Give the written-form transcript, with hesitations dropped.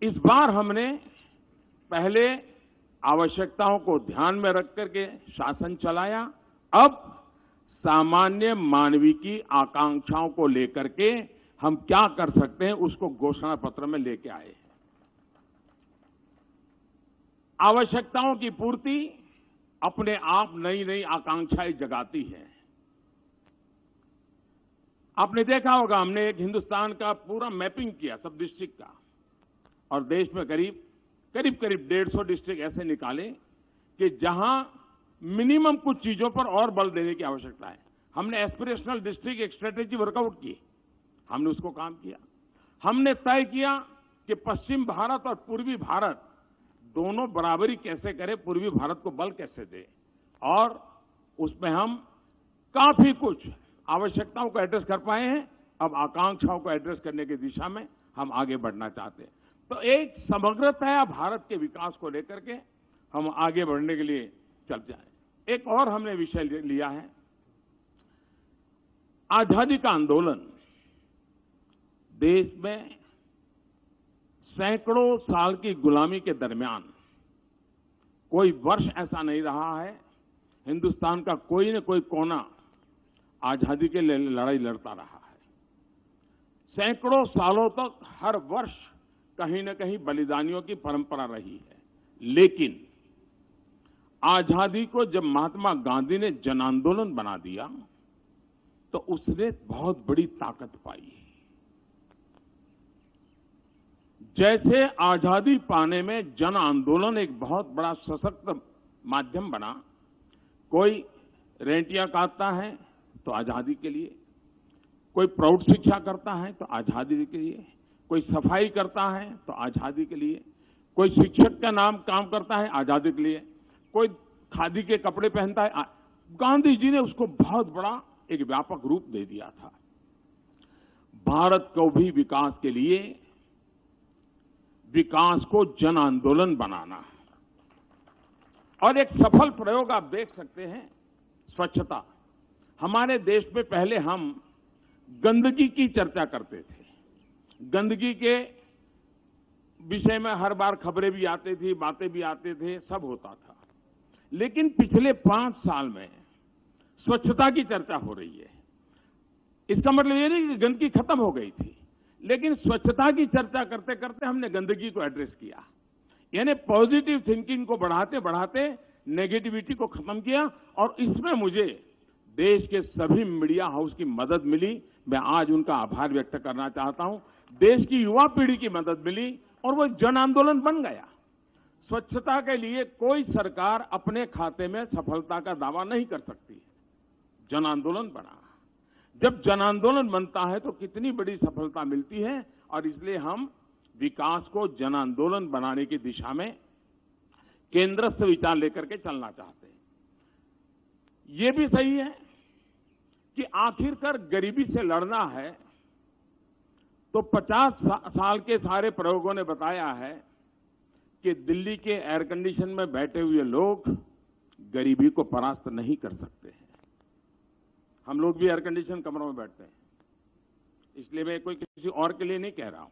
इस बार हमने पहले आवश्यकताओं को ध्यान में रख करके शासन चलाया। अब सामान्य मानवीय की आकांक्षाओं को लेकर के हम क्या कर सकते हैं उसको घोषणा पत्र में लेके आए हैं। आवश्यकताओं की पूर्ति अपने आप नई नई आकांक्षाएं जगाती है। आपने देखा होगा, हमने एक हिंदुस्तान का पूरा मैपिंग किया सब डिस्ट्रिक्ट का, और देश में करीब 150 डिस्ट्रिक्ट ऐसे निकाले कि जहां मिनिमम कुछ चीजों पर और बल देने की आवश्यकता है। हमने एस्पिरेशनल डिस्ट्रिक्ट एक स्ट्रेटेजी वर्कआउट की, हमने उसको काम किया। हमने तय किया कि पश्चिम भारत और पूर्वी भारत दोनों बराबरी कैसे करें, पूर्वी भारत को बल कैसे दे, और उसमें हम काफी कुछ आवश्यकताओं को एड्रेस कर पाए हैं। अब आकांक्षाओं को एड्रेस करने की दिशा में हम आगे बढ़ना चाहते हैं। तो एक समग्रतया भारत के विकास को लेकर के हम आगे बढ़ने के लिए चल जाएं। एक और हमने विषय लिया है, आजादी का आंदोलन। देश में सैकड़ों साल की गुलामी के दरमियान कोई वर्ष ऐसा नहीं रहा है हिंदुस्तान का कोई न कोई कोना आजादी के लिए लड़ाई लड़ता रहा है। सैकड़ों सालों तक हर वर्ष कहीं न कहीं बलिदानियों की परंपरा रही है। लेकिन आजादी को जब महात्मा गांधी ने जन आंदोलन बना दिया तो उसने बहुत बड़ी ताकत पाई। जैसे आजादी पाने में जन आंदोलन एक बहुत बड़ा सशक्त माध्यम बना। कोई रेंटियां काटता है तो आजादी के लिए, कोई प्रौढ़ शिक्षा करता है तो आजादी के लिए, कोई सफाई करता है तो आजादी के लिए, कोई शिक्षक का नाम काम करता है आजादी के लिए, कोई खादी के कपड़े पहनता है। गांधी जी ने उसको बहुत बड़ा एक व्यापक रूप दे दिया था। भारत को भी विकास के लिए विकास को जन आंदोलन बनाना। और एक सफल प्रयोग आप देख सकते हैं, स्वच्छता। हमारे देश में पहले हम गंदगी की चर्चा करते थे, गंदगी के विषय में हर बार खबरें भी आती थी, बातें भी आते थे, सब होता था। लेकिन पिछले 5 साल में स्वच्छता की चर्चा हो रही है। इसका मतलब ये नहीं कि गंदगी खत्म हो गई थी, लेकिन स्वच्छता की चर्चा करते करते हमने गंदगी को एड्रेस किया। यानी पॉजिटिव थिंकिंग को बढ़ाते बढ़ाते नेगेटिविटी को खत्म किया। और इसमें मुझे देश के सभी मीडिया हाउस की मदद मिली। मैं आज उनका आभार व्यक्त करना चाहता हूं। देश की युवा पीढ़ी की मदद मिली और वो जन आंदोलन बन गया। स्वच्छता के लिए कोई सरकार अपने खाते में सफलता का दावा नहीं कर सकती। जन आंदोलन बना। जब जन आंदोलन बनता है तो कितनी बड़ी सफलता मिलती है। और इसलिए हम विकास को जन आंदोलन बनाने की दिशा में केंद्रस्थ विचार लेकर के चलना चाहते हैं। ये भी सही है कि आखिरकार गरीबी से लड़ना है तो 50 साल के सारे प्रयोगों ने बताया है कि दिल्ली के एयर कंडीशन में बैठे हुए लोग गरीबी को परास्त नहीं कर सकते हैं। हम लोग भी एयर कंडीशन कमरों में बैठते हैं, इसलिए मैं कोई किसी और के लिए नहीं कह रहा हूं।